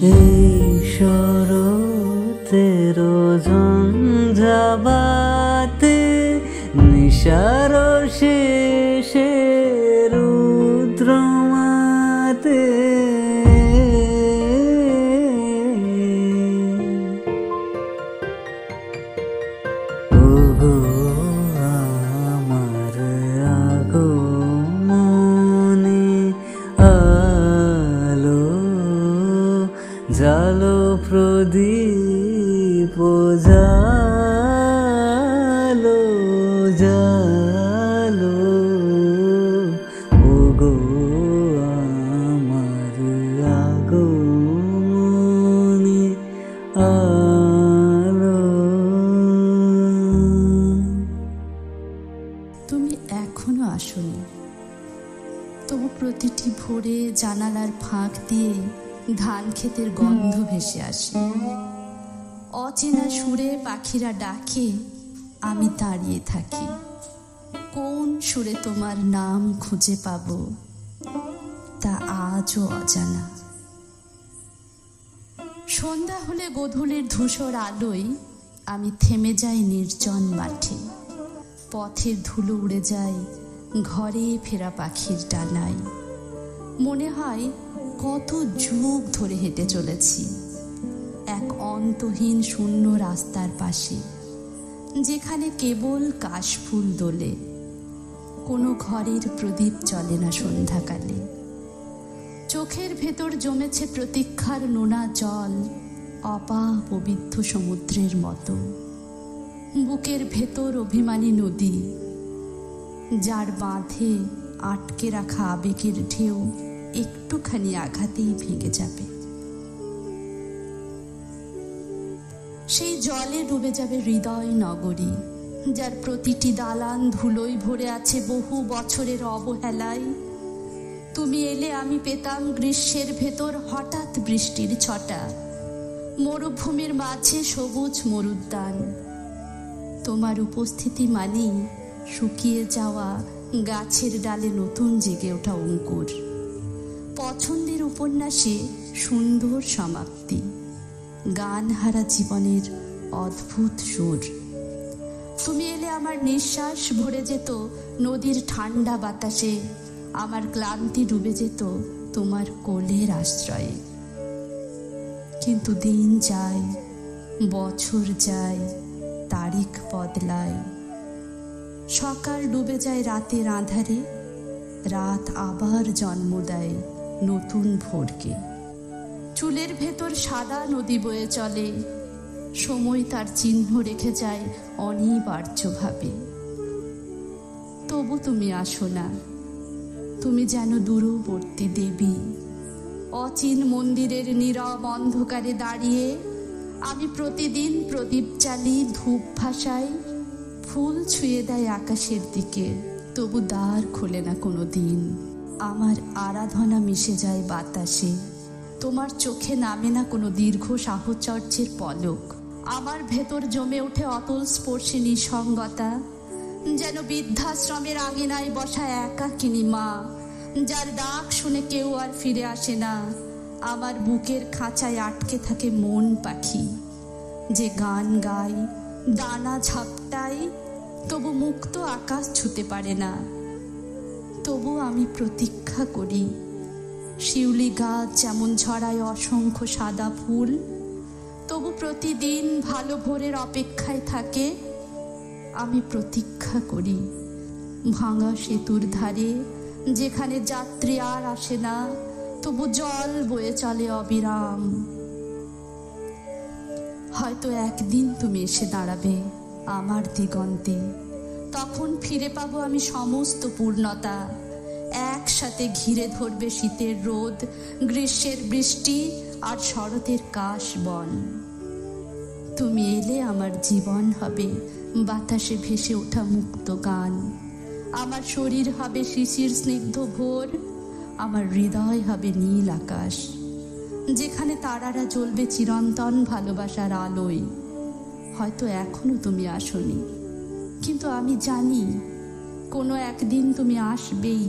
এই শরতের ঝঞ্ঝাবাতে নিশার শেষে রুদ্রমাতে ওগো আমার আগমনে আলো জালো প্রদীপ জালো জালো ওগো আমার আগমনে আলো। তুমি এখনো আসোনি, তবু প্রতিটি ভোরে জানালার ফাঁক দিয়ে ধান ক্ষেতের গন্ধ ভেসে আসে। অচেনা সুরে পাখিরা ডাকে, আমি দাঁড়িয়ে থাকি। কোন সুরে তোমার নাম খুঁজে পাবো তা আজও অজানা। সন্ধ্যা হলে গোধূলির ধূসর আলোয় আমি থেমে যাই নির্জন মাঠে। পথের ধুলো উড়ে যায় ঘরে ফেরা পাখির ডানায়। মনে হয় কত যুগ ধরে হেঁটে চলেছি এক অন্তহীন শূন্য রাস্তার পাশে, যেখানে কেবল কাশফুল দোলে। কোনো ঘরের প্রদীপ জ্বলে না সন্ধ্যাকালে। চোখের ভেতর জমেছে প্রতীক্ষার নোনা জল, অপাপবিদ্ধ সমুদ্রের মতো। বুকের ভেতর অভিমানী নদী, যার বাঁধে আটকে রাখা আবেগের ঢেউ একটুখানি আঘাতেই ভেঙে যাবে। সেই জলে ডুবে যাবে হৃদয় নগরী, যার প্রতিটি দালান ধুলোয় ভরে আছে বহু বছরের অবহেলায়। তুমি এলে আমি পেতাম গ্রীষ্মের ভেতর হঠাৎ বৃষ্টির ছটা, মরুভূমির মাঝে সবুজ মরুদ্যান। তোমার উপস্থিতি মানেই শুকিয়ে যাওয়া গাছের ডালে নতুন জেগে ওঠা অঙ্কুর। পছন্দের উপন্যাসে সুন্দর সমাপ্তি, গানহারা জীবনের অদ্ভুত সুর। তুমি এলে আমার নিঃশ্বাস ভরে যেত নদীর ঠান্ডা বাতাসে, আমার ক্লান্তি ডুবে যেত তোমার কোলের আশ্রয়ে। কিন্তু দিন যায়, বছর যায়, তারিখ বদলায়। সকাল ডুবে যায় রাতের আঁধারে, রাত আবার জন্ম দেয় নতুন ভোরকে। চুলের ভেতর সাদা নদী বয়ে চলে, সময় তার চিহ্ন রেখে যায় অনিবার্যভাবে। তবু তুমি আসো না, তুমি যেন দূরবর্তী দেবী। অচিন মন্দিরের নীরব অন্ধকারে দাঁড়িয়ে আমি প্রতিদিন প্রদীপ জ্বালি, ধূপ ভাসাই, ফুল ছুঁয়ে দেয় আকাশের দিকে। তবু দ্বার খোলে না কোনো দিন। আমার আরাধনা মিশে যায় বাতাসে, তোমার চোখে নামে না কোনো দীর্ঘ সাহচর্যের পলক। আমার ভেতর জমে ওঠে অতল স্পর্শী নিঃসঙ্গতা, যেন বৃদ্ধাশ্রমের আঙিনায় বসা একাকিনী মা, যার ডাক শুনে কেউ আর ফিরে আসে না। আমার বুকের খাঁচায় আটকে থাকে মন পাখি, যে গান গায়, দানা ঝাপটায়, তবু মুক্ত আকাশ ছুতে পারে না। তবু আমি প্রতীক্ষা করি। শিউলি গাছ যেমন ছড়ায় অসংখ্য সাদা ফুল, তবু প্রতিদিন ভালো ভোরের অপেক্ষায় থাকে। আমি প্রতীক্ষা করি ভাঙা সেতুর ধারে, যেখানে যাত্রী আর আসে না, তবু জল বয়ে চলে অবিরাম। হয়তো একদিন তুমি এসে দাঁড়াবে আমার দিগন্তে, তখন ফিরে পাবো আমি সমস্ত পূর্ণতা। একসাথে ঘিরে ধরবে শীতের রোদ, গ্রীষ্মের বৃষ্টি আর শরতের কাশ বন। তুমি এলে আমার জীবন হবে বাতাসে ভেসে ওঠা মুক্ত গান। আমার শরীর হবে শিশির স্নিগ্ধ ভোর, আমার হৃদয় হবে নীল আকাশ, যেখানে তারারা জ্বলবে চিরন্তন ভালোবাসার আলোয়। হয়তো এখনো তুমি আসোনি, কিন্তু আমি জানি কোনো একদিন তুমি আসবেই।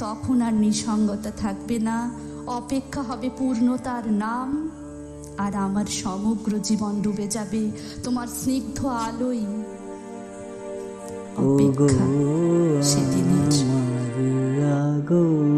তখন আর নিঃসঙ্গতা থাকবে না, অপেক্ষা হবে পূর্ণতার নাম, আর আমার সমগ্র জীবন ডুবে যাবে তোমার স্নিগ্ধ আলোয়। অপেক্ষা সেদিনের। আমার আগমনে